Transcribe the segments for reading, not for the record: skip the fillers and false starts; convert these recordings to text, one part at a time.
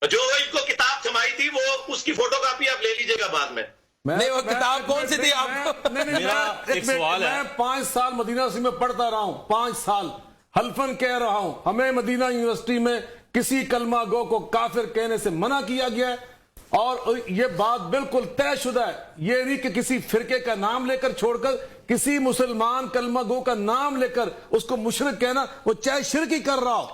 جو ان کو کتاب تھمائی تھی وہ اس کی فوٹو کاپی آپ لے لیجئے گا بعد میں. نہیں وہ کتاب کون سی تھی آپ کو؟ میرا ایک سوال ہے. میں 5 سال مدینہ یونیورسٹی میں پڑھتا رہا ہوں, 5 سال حلفاً کہہ رہا ہوں, ہمیں مدینہ یونیورسٹی میں کسی کلمہ گو کو کافر کہنے سے منع کیا گیا ہے, اور یہ بات بالکل طے شدہ ہے. یہ نہیں کہ کسی فرقے کا نام لے کر چھوڑ کر کسی مسلمان کلمہ گو کا نام لے کر اس کو مشرک کہنا, وہ چاہے شرک ہی کر رہا ہو.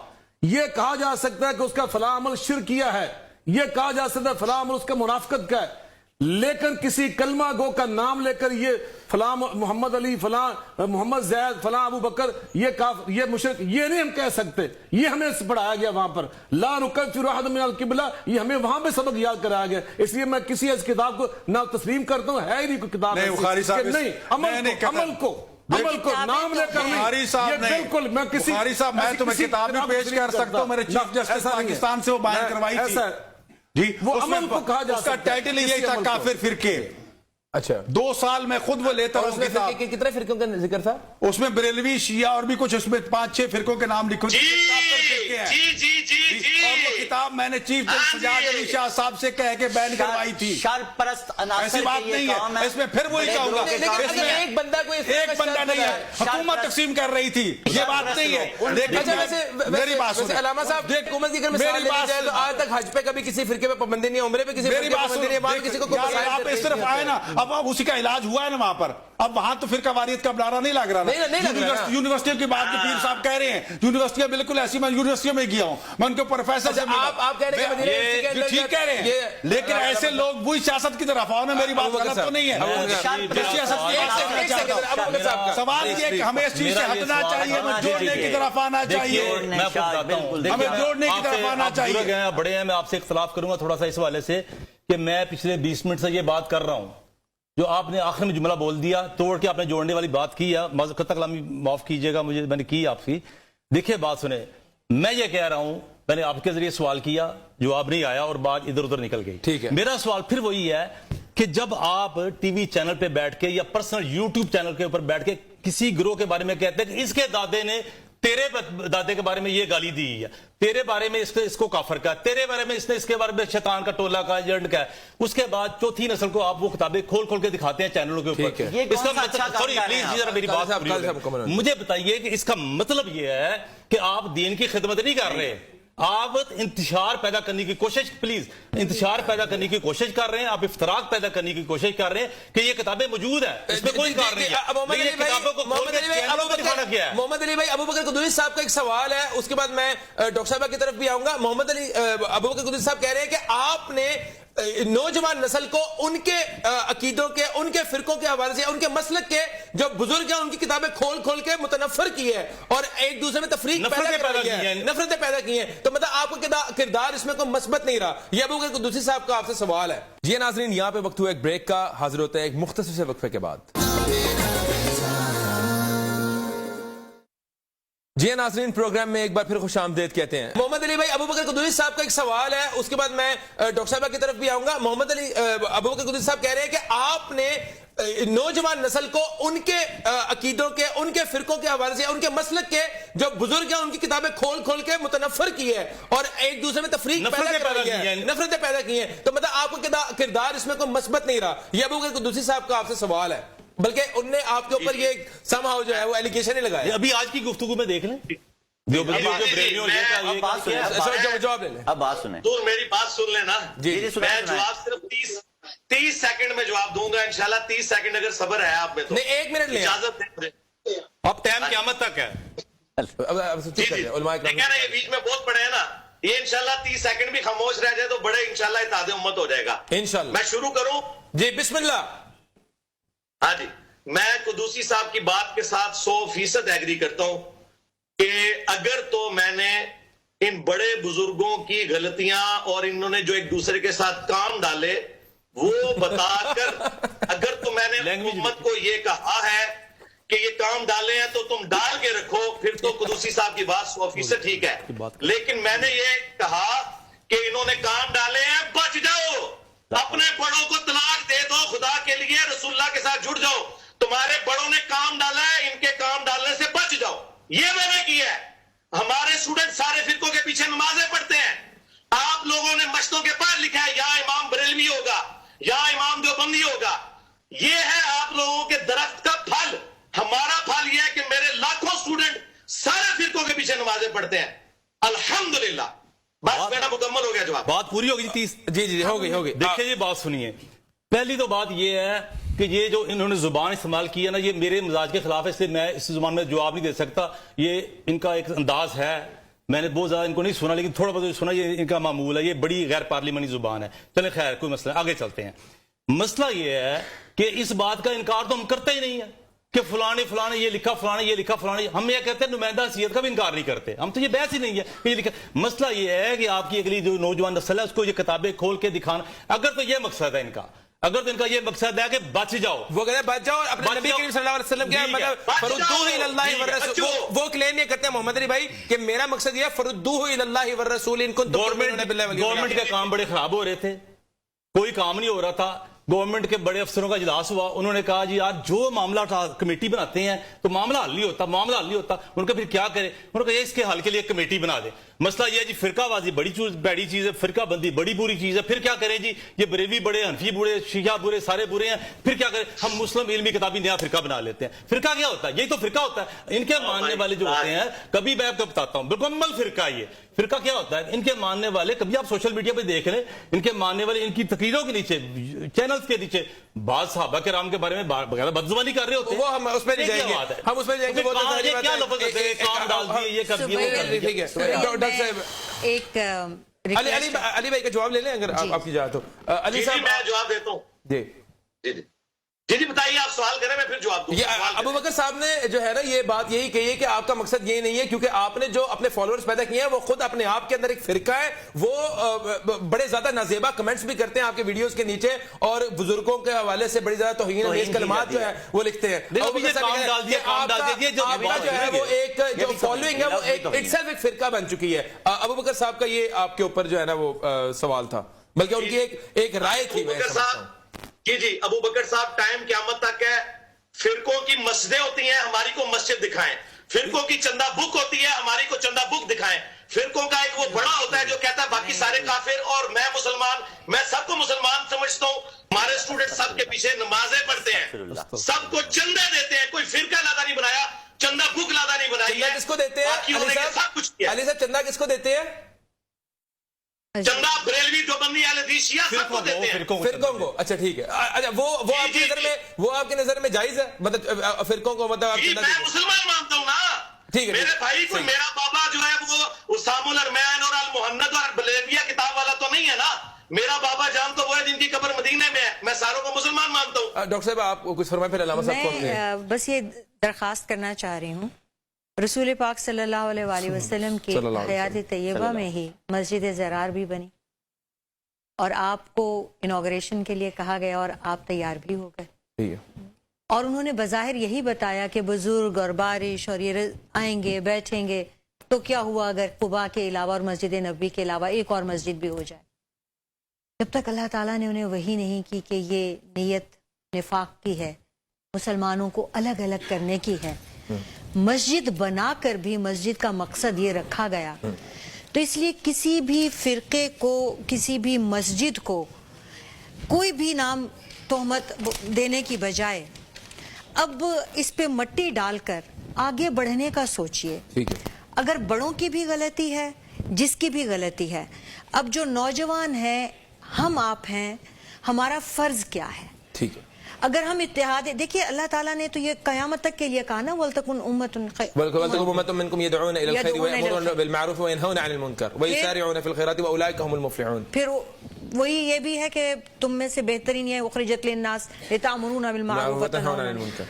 یہ کہا جا سکتا ہے کہ اس کا فلاں عمل شرک کیا ہے, یہ کہا جا سکتا ہے فلاں عمل اس کا منافقت کا ہے, لیکن کسی کلمہ گو کا نام لے کر یہ فلاں محمد علی, فلاں محمد زید, فلاں ابو بکر, یہ مشرک, یہ نہیں ہم کہہ سکتے. یہ ہمیں پڑھایا گیا وہاں پر, لا نکفر احد من القبلہ, یہ ہمیں وہاں پہ سبق یاد کرایا گیا. اس لیے میں کسی اس کتاب کو نہ تسلیم کرتا ہوں, ہے ہی نہیں کوئی کتاب نہیں. عمل کو نام لے کر بخاری صاحب نے, بالکل میں کسی بخاری صاحب میں تمہیں کتاب بھی پیش کر سکتا ہوں, میرے چیف جسٹس پاکستان سے وہ بیان کروائی تھی جی, وہ عمل کو کہا جا سکتا ہے. اس کا ٹائٹل یہی تھا کافر فرقے. اچھا 2 سال میں خود وہ لیتا ہوں کتاب. کتنے فرقوں کا ذکر تھا اس میں بریلوی, شیعہ اور بھی کچھ, اس میں 5-6 فرقوں کے نام لکھو. اور وہ کتاب میں نے چیف جسٹس سجاد علی شاہ صاحب سے کہہ کے بیان کروائی تھی. ایسی بات نہیں ہے, اس میں پھر وہی کہوں گا, ایک بندہ نہیں ہے, حکومت تقسیم کر رہی تھی, یہ بات نہیں ہے. میری بات سنیں علامہ صاحب, حکومت کی اگر مثال لے جائے تو آج تک حج پہ کبھی کسی فرقے پہ پابندی نہیں ہے, عمرے پہ کسی فرقے پہ پابندی نہیں ہے, وہاں کسی کو آپ اس طرف آئے نا, اب اسی کا علاج ہوا ہے نا وہاں پر. اب وہاں تو فرقہ واریت کا بلارہ نہیں لگ رہا. یونیورسٹیوں کی بات جو پیر صاحب کہہ رہے ہیں, یونیورسٹیاں بالکل ایسی, میں یونیورسٹیوں میں گیا ہوں, میں ان کے پروفیسر سے آپ کہہ رہے ہیں ٹھیک کہہ رہے ہیں, لیکن ایسے لوگ وہی سیاست کی طرف آؤ نا, میری بات غلط تو نہیں ہے. سوال یہ ہے کہ ہمیں اس چیز سے ہٹنا چاہیے, ہمیں جوڑنے کی طرف آنا چاہیے, ہمیں جوڑنے کی طرف آنا چاہیے. بڑے ہیں, میں آپ سے اختلاف کروں گا تھوڑا سا اس حوالے سے کہ میں پچھلے 20 منٹ سے یہ بات کر رہا ہوں, جو آپ نے آخر میں جملہ بول دیا توڑ کے آپ نے جوڑنے والی بات کی ہے, معذرت کلامی معاف کیجئے گا, مجھے میں نے کی آپ کی. دیکھیں بات سنیں, میں یہ کہہ رہا ہوں, میں نے آپ کے ذریعے سوال کیا, جواب نہیں آیا اور بات ادھر ادھر نکل گئی. ٹھیک ہے, میرا سوال پھر وہی ہے کہ جب آپ ٹی وی چینل پہ بیٹھ کے یا پرسنل یوٹیوب چینل کے اوپر بیٹھ کے کسی گروہ کے بارے میں کہتے ہیں کہ اس کے دادے نے تیرے دادے کے بارے میں یہ گالی دی ہے, تیرے بارے میں اس کو کافر کا, تیرے بارے میں اس نے اس کے بارے میں شیطان کا ٹولہ کا, ایجنٹ کا ہے, اس کے بعد چوتھی نسل کو آپ وہ کتابیں کھول کھول کے دکھاتے ہیں چینلوں کے اوپر. اس کا مطلب, سوری پلیز ذرا میری بات مجھے بتائیے کہ اس کا مطلب یہ ہے کہ آپ دین کی خدمت نہیں کر رہے, آپ انتشار پیدا کرنے کی کوشش, پلیز انتشار پیدا کرنے کی کوشش کر رہے ہیں, آپ افتراق پیدا کرنے کی کوشش کر رہے ہیں کہ یہ کتابیں موجود ہیں, اس میں کوئی کار نہیں ہے. محمد علی بھائی, ابو بکر قدوسی صاحب کا ایک سوال ہے, اس کے بعد میں ڈاکٹر صاحبہ کی طرف بھی آؤں گا. محمد علی, ابو بکر قدوسی صاحب کہہ رہے ہیں کہ آپ نے نوجوان نسل کو ان کے عقیدوں کے, ان کے فرقوں کے حوالے سے, ان کے مسلک کے جو بزرگ ہیں ان کی کتابیں کھول کھول کے متنفر کی ہے اور ایک دوسرے میں تفریق نفرتیں پیدا کی ہیں. تو مطلب آپ کا کردار اس میں کوئی مثبت نہیں رہا. یہ ابو بکر قدوسی صاحب کا آپ سے سوال ہے. جی ناظرین, یہاں پہ وقت ہوا ایک بریک کا, حاضر ہوتا ہے ایک مختصر سے وقفے کے بعد. جی ناظرین, پروگرام میں ایک بار پھر خوش آمدید کہتے ہیں. محمد علی بھائی, ابو بکر قدوسی صاحب کا ایک سوال ہے, اس کے بعد میں ڈاکٹر صاحبہ کی طرف بھی آؤں گا. محمد علی, ابو بکر قدوسی صاحب کہہ رہے ہیں کہ آپ نے نوجوان نسل کو ان کے عقیدوں کے, ان کے فرقوں کے حوالے سے, ان کے مسلک کے جو بزرگ ہیں ان کی کتابیں کھول کھول کے متنفر کی ہے اور ایک دوسرے میں تفریق نفرتیں پیدا کی ہیں. تو مطلب آپ کا کردار اس میں کوئی مثبت نہیں رہا. یہ ابو بکر قدوسی صاحب کا آپ سے سوال ہے, بلکہ انہوں نے آپ کے اوپر یہ سمہاؤ جو ہے وہ ایلیگیشن ہی لگایا. ابھی آج کی گفتگو میں دیکھ لیں, جواب لے لیں. اب بات سنیں, تو میری بات سن لینا. میں جواب صرف 30 سیکنڈ میں جواب دوں گا انشاءاللہ. 30 سیکنڈ اگر صبر ہے آپ میں تو نہیں, 1 منٹ لیں, اجازت دیں. اب ٹائم قیامت تک ہے. یہ بیچ میں بہت پڑے ہیں نا, یہ انشاءاللہ 30 سیکنڈ بھی خاموش رہ جائے تو بڑے انشاءاللہ اتحاد امت ہو جائے گا انشاءاللہ. میں شروع کروں جی, بسم اللہ. ہاں جی, میں قدوسی صاحب کی بات کے ساتھ 100% ایگری کرتا ہوں کہ اگر تو میں نے ان بڑے بزرگوں کی غلطیاں اور انہوں نے جو ایک دوسرے کے ساتھ کام ڈالے وہ بتا کر, اگر تو میں نے حکومت کو یہ کہا ہے کہ یہ کام ڈالے ہیں تو تم ڈال کے رکھو, پھر تو قدوسی صاحب کی بات 100% ٹھیک ہے. لیکن میں نے یہ کہا کہ انہوں نے کام ڈالے ہیں, بچ جاؤ, اپنے بڑوں کو طلاق دے دو, خدا کے لیے رسول اللہ کے ساتھ جڑ جاؤ. تمہارے بڑوں نے کام ڈالا ہے, ان کے کام ڈالنے سے بچ جاؤ. یہ میں نے کیا ہے. ہمارے اسٹوڈنٹ سارے فرقوں کے پیچھے نمازیں پڑھتے ہیں, آپ لوگوں نے पाबंदी होगा। ये है आप लोगों के दरख्त का फल। हमारा फल यह है कि मेरे लाखों स्टूडेंट सारे फिरकों के पीछे नमाजें पढ़ते हैं, अल्हम्दुलिल्लाह। बस मेरा मुकम्मल हो गया जवाब। बात पूरी होगी 30। जी हो गई। देखिए ये बात सुनिए, पहली तो बात ये है कि ये जो इन्होंने जुबान इस्तेमाल की है ना, ये मेरे मिजाज के खिलाफ है, इसलिए मैं इस जुबान में जवाब नहीं दे सकता। ये इनका एक अंदाज है, मैंने बहुत ज्यादा इनको नहीं सुना, लेकिन थोड़ा बहुत सुना, ये इनका मामूल है, ये बड़ी गैर पार्लिमानी जुबान है। चले खैर कोई मसला, आगे चलते हैं। मसला ये है कि इस बात का इनकार तो हम करते ही नहीं है कि फलाने ये लिखा, फलाने ये लिखा, फलाने। हम ये कहते हैं नुमाइंदा हैसियत का भी इनकार नहीं करते, हम तो ये बहस ही नहीं है कि ये लिखा। मसला ये है कि आपकी अगली जो नौजवान नस्ल है उसको ये किताबें खोल के दिखाना, अगर तो ये मकसद है इनका, अगर तो इनका ये मकसद है कि बच जाओ, वो कहते हैं बच जाओ, अपने नबी करीम सल्लल्लाहु अलैहि वसल्लम के मतलब फरुद्दूहु इलल्लाहि व रसूल, वो क्लेम ये करते हैं मोहम्मद अली भाई कि मेरा मकसद ये है फरुद्दूहु इलल्लाहि व रसूल। इनको गवर्नमेंट के काम बड़े खराब हो रहे थे, कोई काम नहीं हो रहा था। गवर्नमेंट के बड़े अफसरों का इजलास हुआ, उन्होंने कहा जी यार जो मामला कमेटी बनाते हैं तो मामला हल नहीं होता। उनका फिर क्या करे, उन्होंने कहा इसके हल के लिए कमेटी बना दे। मसला ये है जी फिरकाबाजी बड़ी बैडी चीज है, फिरका बंदी बड़ी बुरी चीज है। फिर क्या करें जी, ये बरेवी बड़े, हनफी बुरे, शिया बुरे, सारे बुरे हैं, फिर क्या करें, हम मुस्लिम इल्मी किताबी नया फिरका बना लेते हैं। फिरका क्या होता है, यही तो फिरका होता है। इनके मानने वाले जो होते हैं, कभी मैं आपको बताता हूं, मुकम्मल फिरका ये फिरका क्या होता है। इनके मानने वाले, कभी आप सोशल मीडिया पे देख लें, इनके मानने वाले इनकी तकरीरों के नीचे, चैनल्स के नीचे बाद सहाबा के राम के बारे में बदजुबानी कर रहे होते हैं। वो हम उसमें नहीं जाएंगे, हम उसमें जाएंगे। क्या लफ्ज़ होते हैं, काम डाल दिए, ये कर दिए, वो कर दिए। ठीक है डॉक्टर साहब, एक अली भाई का जवाब ले लें अगर आपकी जाए तो। अली साहब मैं जवाब देता हूँ। जी जी बताइए, आप सवाल करें मैं फिर जवाब दूंगा। अबू बकर साहब ने जो है ना ये बात यही कही है कि आपका मकसद ये नहीं है, क्योंकि आपने जो अपने फॉलोअर्स पैदा किए हैं वो खुद अपने आप के अंदर एक फिरका है। वो बड़े ज्यादा नाजेबा कमेंट्स भी करते हैं आपके वीडियोस के नीचे, और बुजुर्गों के हवाले से बड़ी ज्यादा तौहीन कलमात जो है वो लिखते हैं। जो है वो एक जो फॉलोइंग है वो एक इटसेल्फ एक फिरका बन चुकी है। अबू बकर साहब का ये आपके ऊपर जो है ना वो सवाल था, बल्कि उनकी एक राय थी। जी अबू बकर साहब, टाइम क़यामत तक है। फिरकों की मस्जिदें होती हैं, हमारी को मस्जिद दिखाएं। फिरकों की चंदा बुक होती है, हमारी को चंदा बुक दिखाएं। फिरकों का एक वो बड़ा होता है जो कहता है बाकी सारे काफिर और मैं मुसलमान, मैं सबको मुसलमान समझता हूं। हमारे स्टूडेंट सबके पीछे नमाजें पढ़ते हैं, सबको चंदे देते हैं। कोई फिरका लादा नहीं बनाया, चंदा बुक लादा नहीं बनाई है। किसको देते हैं सब कुछ किया। अली साहब, चंदा किसको देते हैं? चंदा बरेलवी देवबंदी अहले हदीस शिया सबको देते हैं, फिरकों को। अच्छा ठीक है। अच्छा वो आपकी नजर में, वो आपकी नजर में जायज है, मतलब फिरकों को, मतलब मैं मुसलमान मानता हूं ना। ठीक है मेरे भाई को मेरा बाबा जो है वो उसामुल अरमैन और अल मुहन्नद और बलेविया किताब वाला तो नहीं है ना। मेरा बाबा जान तो वो है जिनकी कब्र मदीने में है। मैं सारों को मुसलमान मानता हूँ। डॉक्टर साहब आप कुछ फरमाएं, फिर अलामा साहब को। मैं बस ये दरखास्त करना चाह रही हूँ, रसूल पाक सल्लल्लाहु अलैहि वसल्लम की हयात तैयबा में ही मस्जिद ज़रार भी बनी और आपको इनॉग्रेशन के लिए कहा गया और आप तैयार भी हो गए। और उन्होंने बज़ाहिर यही बताया कि बुजुर्ग और बारिश और ये आएंगे बैठेंगे, तो क्या हुआ अगर कुबा के अलावा और मस्जिद नबी के अलावा एक और मस्जिद भी हो जाए। जब तक अल्लाह ताला ने उन्हें वही नहीं की कि ये नीयत निफाक की है, मुसलमानों को अलग अलग करने की है, मस्जिद बनाकर भी मस्जिद का मकसद ये रखा गया। तो इसलिए किसी भी फिरके को, किसी भी मस्जिद को कोई भी नाम तोहमत देने की बजाय अब इस पे मट्टी डालकर आगे बढ़ने का सोचिए। अगर बड़ों की भी गलती है, जिसकी भी गलती है, अब जो नौजवान है, हम आप हैं, हमारा फर्ज क्या है। ठीक है। अगर हम इत्तेहाद, देखिए अल्लाह ताला ने तो ये कयामत तक के लिए कहा ना, वलतकुन उम्मतुन मिनकुम यदऊना इलल खैर व यअमुरूना बिल मारूफ व यनहौना अनिल मुनकर व युसारिऊना फिल खैराति व उलाइका हुमुल मुफ्लिहून। फिर वही ये भी है कि तुम में से बेहतरीन ये उखरिजत लिन्नास लितामुरूना बिल मारूफ व तनहौना अनिल मुनकर।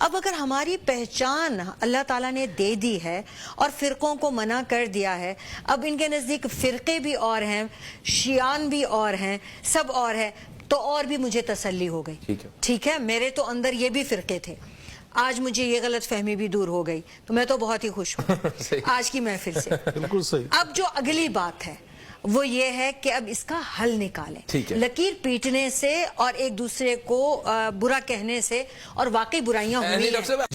अब अगर हमारी पहचान अल्लाह ताला ने दे दी है और फिरकों को मना कर दिया है, अब इनके नज़दीक फिरके भी और हैं, शियान भी और हैं, सब और है, तो और भी मुझे तसल्ली हो गई। ठीक है, मेरे तो अंदर ये भी फिरके थे, आज मुझे ये गलत फहमी भी दूर हो गई, तो मैं तो बहुत ही खुश हूँ आज की महफिल से। बिल्कुल सही। अब जो अगली बात है वो ये है कि अब इसका हल निकालें। लकीर पीटने से और एक दूसरे को बुरा कहने से और वाकई बुराइयां हुई हैं।